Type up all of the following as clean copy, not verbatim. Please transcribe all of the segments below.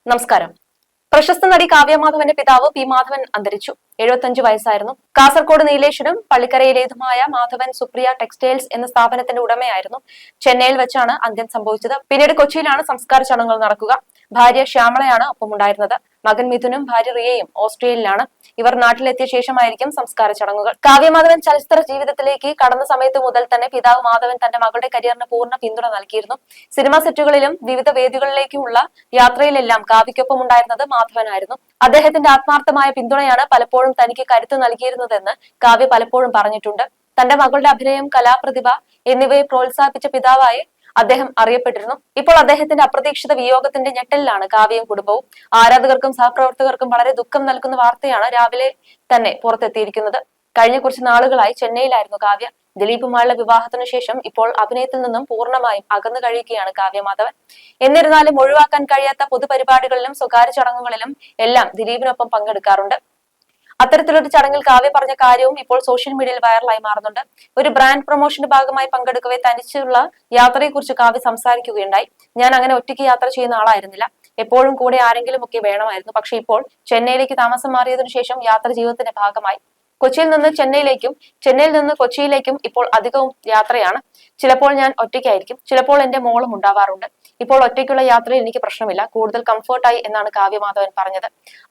നമസ്കാരം. പ്രശസ്ത നടി കാവ്യമാധവന്റെ പിതാവ് പി മാധവൻ അന്തരിച്ചു. 75 വയസ്സായിരുന്നു. കാസർഗോഡ് നീലേശ്വരം പള്ളിക്കരയിലേതുമായ മാധവൻ സുപ്രിയ ടെക്സ്റ്റൈൽസ് എന്ന സ്ഥാപനത്തിന്റെ ഉടമയായിരുന്നു. ചെന്നൈയിൽ വെച്ചാണ് അന്ത്യം സംഭവിച്ചത്. പിന്നീട് കൊച്ചിയിലാണ് സംസ്കാര ചടങ്ങുകൾ നടക്കുക. ഭാര്യ ശ്യാമളയാണ് ഒപ്പമുണ്ടായിരുന്നത്. മകൻ മിഥുനും ഭാര്യ റിയയും ഓസ്ട്രേലിയയിലാണ്. ഇവർ നാട്ടിലെത്തിയ ശേഷമായിരിക്കും സംസ്കാര ചടങ്ങുകൾ. കാവ്യമാധവൻ ചലച്ചിത്ര ജീവിതത്തിലേക്ക് കടന്ന സമയത്ത് മുതൽ തന്നെ പിതാവ് മാധവൻ തന്റെ മകളുടെ കരിയറിന് പൂർണ്ണ പിന്തുണ നൽകിയിരുന്നു. സിനിമാ സെറ്റുകളിലും വിവിധ വേദികളിലേക്കുമുള്ള യാത്രയിലെല്ലാം കാവ്യക്കൊപ്പം ഉണ്ടായിരുന്നത് മാധവനായിരുന്നു. അദ്ദേഹത്തിന്റെ ആത്മാർത്ഥമായ പിന്തുണയാണ് പലപ്പോഴും തനിക്ക് കരുത്ത് നൽകിയിരുന്നതെന്ന് കാവ്യ പലപ്പോഴും പറഞ്ഞിട്ടുണ്ട്. തന്റെ മകളുടെ അഭിനയം, കലാപ്രതിഭ എന്നിവയെ പ്രോത്സാഹിപ്പിച്ച പിതാവായി അദ്ദേഹം അറിയപ്പെട്ടിരുന്നു. ഇപ്പോൾ അദ്ദേഹത്തിന്റെ അപ്രതീക്ഷിത വിയോഗത്തിന്റെ ഞെട്ടലിലാണ് കാവ്യയും കുടുംബവും. ആരാധകർക്കും സഹപ്രവർത്തകർക്കും വളരെ ദുഃഖം നൽകുന്ന വാർത്തയാണ് രാവിലെ തന്നെ പുറത്തെത്തിയിരിക്കുന്നത്. കഴിഞ്ഞ കുറച്ച് നാളുകളായി ചെന്നൈയിലായിരുന്നു കാവ്യ. ദിലീപുമായുള്ള വിവാഹത്തിനു ശേഷം ഇപ്പോൾ അഭിനയത്തിൽ നിന്നും പൂർണ്ണമായും അകന്നു കഴിയുകയാണ് കാവ്യമാധവൻ. എന്നിരുന്നാലും ഒഴിവാക്കാൻ കഴിയാത്ത പൊതുപരിപാടികളിലും സ്വകാര്യ ചടങ്ങുകളിലും എല്ലാം ദിലീപിനൊപ്പം പങ്കെടുക്കാറുണ്ട്. അത്തരത്തിലൊരു ചടങ്ങിൽ കാവ്യ പറഞ്ഞ കാര്യവും ഇപ്പോൾ സോഷ്യൽ മീഡിയയിൽ വൈറലായി മാറുന്നുണ്ട്. ഒരു ബ്രാൻഡ് പ്രൊമോഷന്റെ ഭാഗമായി പങ്കെടുക്കവേ തനിച്ചുള്ള യാത്രയെക്കുറിച്ച് കാവ്യ സംസാരിക്കുകയുണ്ടായി. ഞാൻ അങ്ങനെ ഒറ്റയ്ക്ക് യാത്ര ചെയ്യുന്ന ആളായിരുന്നില്ല. എപ്പോഴും കൂടെ ആരെങ്കിലും ഒക്കെ വേണമായിരുന്നു. പക്ഷെ ഇപ്പോൾ ചെന്നൈയിലേക്ക് താമസം മാറിയതിനു ശേഷം യാത്ര ജീവിതത്തിന്റെ ഭാഗമായി. കൊച്ചിയിൽ നിന്ന് ചെന്നൈയിലേക്കും ചെന്നൈയിൽ നിന്ന് കൊച്ചിയിലേക്കും ഇപ്പോൾ അധികവും യാത്രയാണ്. ചിലപ്പോൾ ഞാൻ ഒറ്റയ്ക്കായിരിക്കും, ചിലപ്പോൾ എന്റെ മോളും ഉണ്ടാവാറുണ്ട്. ഇപ്പോൾ ഒറ്റയ്ക്കുള്ള യാത്രയിൽ എനിക്ക് പ്രശ്നമില്ല, കൂടുതൽ കംഫർട്ടായി എന്നാണ് കാവ്യമാധവൻ പറഞ്ഞത്.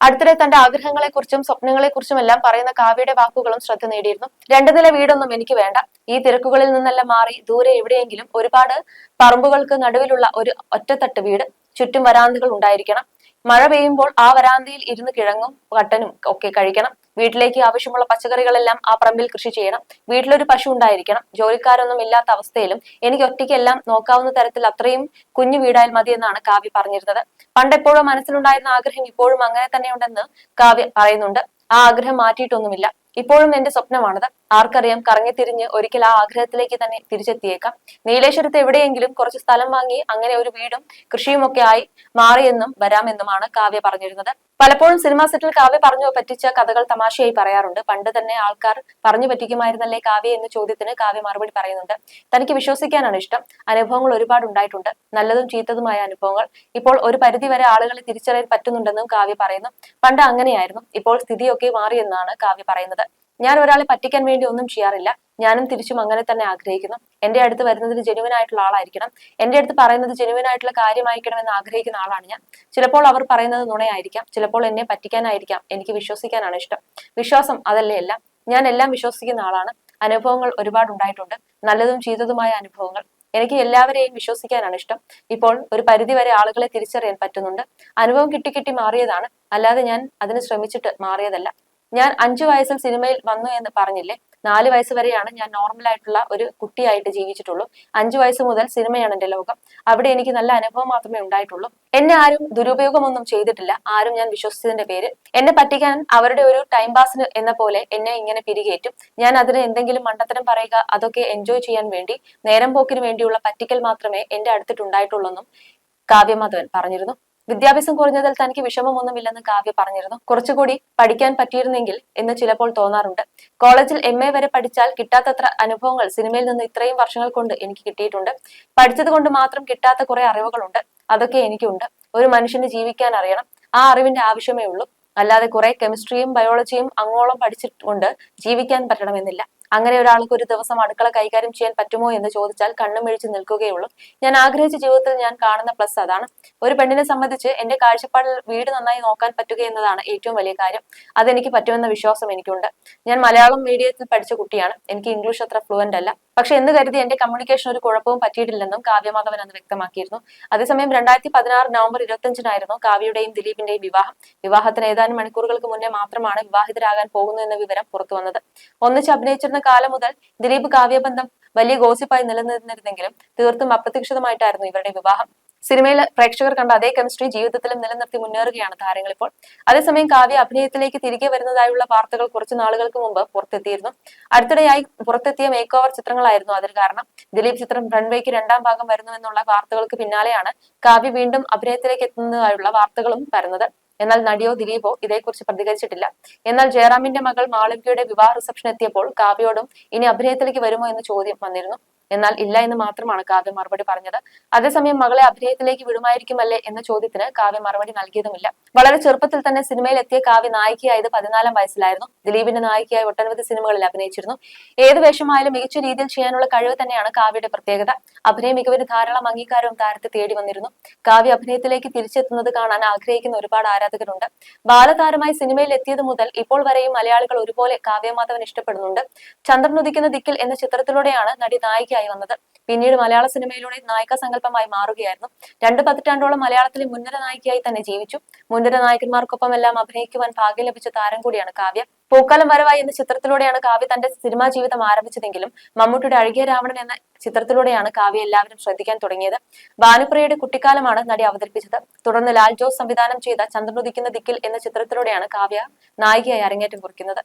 അടുത്തിടെ തന്റെ ആഗ്രഹങ്ങളെക്കുറിച്ചും സ്വപ്നങ്ങളെക്കുറിച്ചും എല്ലാം പറയുന്ന കാവ്യയുടെ വാക്കുകളും ശ്രദ്ധ നേടിയിരുന്നു. 2 നില വീടൊന്നും എനിക്ക് വേണ്ട. ഈ തിരക്കുകളിൽ നിന്നെല്ലാം മാറി ദൂരെ എവിടെയെങ്കിലും ഒരുപാട് പറമ്പുകൾക്ക് നടുവിലുള്ള ഒരു ഒറ്റത്തട്ട് വീട്, ചുറ്റും വരാന്തകൾ ഉണ്ടായിരിക്കണം. മഴ പെയ്യുമ്പോൾ ആ വരാന്തയിൽ ഇരുന്ന് കിഴങ്ങും കട്ടനും ഒക്കെ കഴിക്കണം. വീട്ടിലേക്ക് ആവശ്യമുള്ള പച്ചക്കറികളെല്ലാം ആ പറമ്പിൽ കൃഷി ചെയ്യണം. വീട്ടിലൊരു പശു ഉണ്ടായിരിക്കണം. ജോലിക്കാരൊന്നും ഇല്ലാത്ത അവസ്ഥയിലും എനിക്ക് ഒറ്റയ്ക്കെല്ലാം നോക്കാവുന്ന തരത്തിൽ അത്രയും കുഞ്ഞു വീടായാൽ മതി എന്നാണ് കാവ്യ പറഞ്ഞിരുന്നത്. പണ്ടെപ്പോഴോ മനസ്സിലുണ്ടായിരുന്ന ആഗ്രഹം ഇപ്പോഴും അങ്ങനെ തന്നെയുണ്ടെന്ന് കാവ്യ പറയുന്നുണ്ട്. ആ ആഗ്രഹം മാറ്റിയിട്ടൊന്നുമില്ല. ഇപ്പോഴും എന്റെ സ്വപ്നമാണത്. ആർക്കറിയാം, കറങ്ങിത്തിരിഞ്ഞ് ഒരിക്കൽ ആ ആഗ്രഹത്തിലേക്ക് തന്നെ തിരിച്ചെത്തിയേക്കാം. നീലേശ്വരത്ത് എവിടെയെങ്കിലും കുറച്ച് സ്ഥലം വാങ്ങി അങ്ങനെ ഒരു വീടും കൃഷിയുമൊക്കെ ആയി മാറിയെന്നും വരാമെന്നുമാണ് കാവ്യ പറഞ്ഞിരുന്നത്. പലപ്പോഴും സിനിമാ സെറ്റിൽ കാവ്യ പറഞ്ഞു പറ്റിച്ച കഥകൾ തമാശയായി പറയാറുണ്ട്. പണ്ട് തന്നെ ആൾക്കാർ പറഞ്ഞു പറ്റിക്കുമായിരുന്നല്ലേ കാവ്യ എന്ന ചോദ്യത്തിന് കാവ്യ മറുപടി പറയുന്നുണ്ട്. തനിക്ക് വിശ്വസിക്കാനാണ് ഇഷ്ടം. അനുഭവങ്ങൾ ഒരുപാട് ഉണ്ടായിട്ടുണ്ട്, നല്ലതും ചീത്തതുമായ അനുഭവങ്ങൾ. ഇപ്പോൾ ഒരു പരിധി വരെ ആളുകളെ തിരിച്ചറിയാൻ പറ്റുന്നുണ്ടെന്നും കാവ്യ പറയുന്നു. പണ്ട് അങ്ങനെയായിരുന്നു, ഇപ്പോൾ സ്ഥിതിയൊക്കെ മാറിയെന്നാണ് കാവ്യ പറയുന്നത്. ഞാൻ ഒരാളെ പറ്റിക്കാൻ വേണ്ടി ഒന്നും ചെയ്യാറില്ല. ഞാനും തിരിച്ചും അങ്ങനെ തന്നെ ആഗ്രഹിക്കുന്നു. എന്റെ അടുത്ത് വരുന്നതിന് ജെനുവിൻ ആയിട്ടുള്ള ആളായിരിക്കണം. എന്റെ അടുത്ത് പറയുന്നത് ജെനുവിൻ ആയിട്ടുള്ള കാര്യമായിരിക്കണം എന്ന് ആഗ്രഹിക്കുന്ന ആളാണ് ഞാൻ. ചിലപ്പോൾ അവർ പറയുന്നത് നുണയായിരിക്കാം, ചിലപ്പോൾ എന്നെ പറ്റിക്കാനായിരിക്കാം. എനിക്ക് വിശ്വസിക്കാനാണ് ഇഷ്ടം. വിശ്വാസം അതല്ലേ എല്ലാം. ഞാൻ എല്ലാം വിശ്വസിക്കുന്ന ആളാണ്. അനുഭവങ്ങൾ ഒരുപാട് ഉണ്ടായിട്ടുണ്ട്, നല്ലതും ചീത്തതുമായ അനുഭവങ്ങൾ. എനിക്ക് എല്ലാവരെയും വിശ്വസിക്കാനാണ് ഇഷ്ടം. ഇപ്പോൾ ഒരു പരിധി വരെ ആളുകളെ തിരിച്ചറിയാൻ പറ്റുന്നുണ്ട്. അനുഭവം കിട്ടി മാറിയതാണ്, അല്ലാതെ ഞാൻ അതിന് ശ്രമിച്ചിട്ട് മാറിയതല്ല. ഞാൻ 5 വയസ്സിൽ സിനിമയിൽ വന്നു എന്ന് പറഞ്ഞില്ലേ, 4 വയസ്സ് വരെയാണ് ഞാൻ നോർമൽ ആയിട്ടുള്ള ഒരു കുട്ടിയായിട്ട് ജീവിച്ചിട്ടുള്ളൂ. 5 വയസ്സ് മുതൽ സിനിമയാണ് എന്റെ ലോകം. അവിടെ എനിക്ക് നല്ല അനുഭവം മാത്രമേ ഉണ്ടായിട്ടുള്ളൂ. എന്നെ ആരും ദുരുപയോഗമൊന്നും ചെയ്തിട്ടില്ല. ആരും ഞാൻ വിശ്വസിച്ചതിന്റെ പേര് എന്നെ പറ്റിക്കാൻ അവരുടെ ഒരു ടൈം പാസിന് എന്ന പോലെ എന്നെ ഇങ്ങനെ പിരികേറ്റും. ഞാൻ അതിന് എന്തെങ്കിലും മണ്ടത്തരം പറയുക, അതൊക്കെ എൻജോയ് ചെയ്യാൻ വേണ്ടി, നേരം പോക്കിന് വേണ്ടിയുള്ള പറ്റിക്കൽ മാത്രമേ എന്റെ അടുത്തിട്ടുണ്ടായിട്ടുള്ളൂന്നും കാവ്യമാധവൻ പറഞ്ഞിരുന്നു. വിദ്യാഭ്യാസം കുറഞ്ഞതിൽ തനിക്ക് വിഷമമൊന്നുമില്ലെന്ന് കാവ്യ പറഞ്ഞിരുന്നു. കുറച്ചുകൂടി പഠിക്കാൻ പറ്റിയിരുന്നെങ്കിൽ എന്ന് ചിലപ്പോൾ തോന്നാറുണ്ട്. കോളേജിൽ MA വരെ പഠിച്ചാൽ കിട്ടാത്തത്ര അനുഭവങ്ങൾ സിനിമയിൽ നിന്ന് ഇത്രയും വർഷങ്ങൾ കൊണ്ട് എനിക്ക് കിട്ടിയിട്ടുണ്ട്. പഠിച്ചത് കൊണ്ട് മാത്രം കിട്ടാത്ത കുറെ അറിവുകളുണ്ട്, അതൊക്കെ എനിക്കുണ്ട്. ഒരു മനുഷ്യന് ജീവിക്കാൻ അറിയണം, ആ അറിവിന്റെ ആവശ്യമേ ഉള്ളൂ. അല്ലാതെ കുറെ കെമിസ്ട്രിയും ബയോളജിയും അങ്ങോളം പഠിച്ചിട്ടുണ്ട് ജീവിക്കാൻ പറ്റണമെന്നില്ല. അങ്ങനെ ഒരാൾക്ക് ഒരു ദിവസം അടുക്കള കൈകാര്യം ചെയ്യാൻ പറ്റുമോ എന്ന് ചോദിച്ചാൽ കണ്ണും മിഴിച്ച് നിൽക്കുകയുള്ളൂ. ഞാൻ ആഗ്രഹിച്ച ജീവിതത്തിൽ ഞാൻ കാണുന്ന പ്ലസ് അതാണ്. ഒരു പെണ്ണിനെ സംബന്ധിച്ച് എന്റെ കാഴ്ചപ്പാടിൽ വീട് നന്നായി നോക്കാൻ പറ്റുക എന്നതാണ് ഏറ്റവും വലിയ കാര്യം. അതെനിക്ക് പറ്റുമെന്ന വിശ്വാസം എനിക്കുണ്ട്. ഞാൻ മലയാളം മീഡിയത്തിൽ പഠിച്ച കുട്ടിയാണ്. എനിക്ക് ഇംഗ്ലീഷ് അത്ര ഫ്ലുവന്റ് അല്ല. പക്ഷെ എന്ന് കരുതി എന്റെ കമ്മ്യൂണിക്കേഷൻ ഒരു കുഴപ്പവും പറ്റിയിട്ടില്ലെന്നും കാവ്യമാധവൻ അന്ന് വ്യക്തമാക്കിയിരുന്നു. അതേസമയം 2016 നവംബർ 25-നായിരുന്നു കാവ്യയുടെയും ദിലീപിന്റെയും വിവാഹം. വിവാഹത്തിന് ഏതാനും മണിക്കൂറുകൾക്ക് മുന്നേ മാത്രമാണ് വിവാഹിതരാകാൻ പോകുന്നു എന്ന വിവരം പുറത്തുവന്നത്. ഒന്നിച്ച് അഭിനയിച്ചിരുന്ന കാലം മുതൽ ദിലീപ് കാവ്യബന്ധം വലിയ ഗോസിപ്പായി നിലനിന്നിരുന്നെങ്കിലും തീർത്തും അപ്രതീക്ഷിതമായിട്ടായിരുന്നു ഇവരുടെ വിവാഹം. സിനിമയിൽ പ്രേക്ഷകർ കണ്ട അതേ കെമിസ്ട്രി ജീവിതത്തിലും നിലനിർത്തി മുന്നേറുകയാണ് താരങ്ങൾ ഇപ്പോൾ. അതേസമയം കാവ്യ അഭിനയത്തിലേക്ക് തിരികെ വരുന്നതായുള്ള വാർത്തകൾ കുറച്ചു നാളുകൾക്ക് മുമ്പ് പുറത്തെത്തിയിരുന്നു. അടുത്തിടെയായി പുറത്തെത്തിയ മേക്ക് ഓവർ ചിത്രങ്ങളായിരുന്നു അതിന് കാരണം. ദിലീപ് ചിത്രം റൺവേക്ക് 2ാം ഭാഗം വരുന്നുവെന്നുള്ള വാർത്തകൾക്ക് പിന്നാലെയാണ് കാവ്യ വീണ്ടും അഭിനയത്തിലേക്ക് എത്തുന്നതായുള്ള വാർത്തകളും വരുന്നത്. എന്നാൽ നടിയോ ദിലീപോ ഇതേക്കുറിച്ച് പ്രതികരിച്ചിട്ടില്ല. എന്നാൽ ജയറാമിന്റെ മകൾ മാളവികയുടെ വിവാഹ റിസപ്ഷൻ എത്തിയപ്പോൾ കാവ്യയോടും ഇനി അഭിനയത്തിലേക്ക് വരുമോ എന്ന ചോദ്യം വന്നിരുന്നു. എന്നാൽ ഇല്ല എന്ന് മാത്രമാണ് കാവ്യ മറുപടി പറഞ്ഞത്. അതേസമയം മകളെ അഭിനയത്തിലേക്ക് വിടുമായിരിക്കുമല്ലേ എന്ന ചോദ്യത്തിന് കാവ്യ മറുപടി നൽകിയതുമില്ല. വളരെ ചെറുപ്പത്തിൽ തന്നെ സിനിമയിൽ എത്തിയ കാവ്യ നായികയായത് 14-ാം വയസ്സിലായിരുന്നു. ദിലീപിന്റെ നായികയായി ഒട്ടനവധി സിനിമകളിൽ അഭിനയിച്ചിരുന്നു. ഏത് വേഷമായാലും മികച്ച രീതിയിൽ ചെയ്യാനുള്ള കഴിവ് തന്നെയാണ് കാവ്യയുടെ പ്രത്യേകത. അഭിനയ മികവിന് ധാരാളം അംഗീകാരവും താരത്തെ തേടി വന്നിരുന്നു. കാവ്യ അഭിനയത്തിലേക്ക് തിരിച്ചെത്തുന്നത് കാണാൻ ആഗ്രഹിക്കുന്ന ഒരുപാട് ആരാധകരുണ്ട്. ബാലതാരമായി സിനിമയിൽ എത്തിയത് മുതൽ ഇപ്പോൾ വരെയും മലയാളികൾ ഒരുപോലെ കാവ്യമാധവൻ ഇഷ്ടപ്പെടുന്നുണ്ട്. ചന്ദ്രനുദിക്കുന്ന ദിക്കിൽ എന്ന ചിത്രത്തിലൂടെയാണ് നടി നായികയായി വന്നത്. പിന്നീട് മലയാള സിനിമയിലൂടെ നായിക സങ്കല്പമായി മാറുകയായിരുന്നു. 2 പതിറ്റാണ്ടോളം മലയാളത്തിലെ മുൻനിര നായികയായി തന്നെ ജീവിച്ചു. മുൻനിര നായകന്മാർക്കൊപ്പമെല്ലാം അഭിനയിക്കുവാൻ ഭാഗ്യം ലഭിച്ച താരം കൂടിയാണ് കാവ്യ. പൂക്കാലം വരവായി എന്ന ചിത്രത്തിലൂടെയാണ് കാവ്യ തന്റെ സിനിമാ ജീവിതം ആരംഭിച്ചതെങ്കിലും മമ്മൂട്ടിയുടെ അഴകിയ രാവണൻ എന്ന ചിത്രത്തിലൂടെയാണ് കാവ്യ എല്ലാവരും ശ്രദ്ധിക്കാൻ തുടങ്ങിയത്. ഭാനുപ്രിയയുടെ കുട്ടിക്കാലമാണ് നടി അവതരിപ്പിച്ചത്. തുടർന്ന് ലാൽ ജോസ് സംവിധാനം ചെയ്ത ചന്ദ്രനുദിക്കുന്ന ദിക്കിൽ എന്ന ചിത്രത്തിലൂടെയാണ് കാവ്യ നായികയായി അരങ്ങേറ്റം കുറിക്കുന്നത്.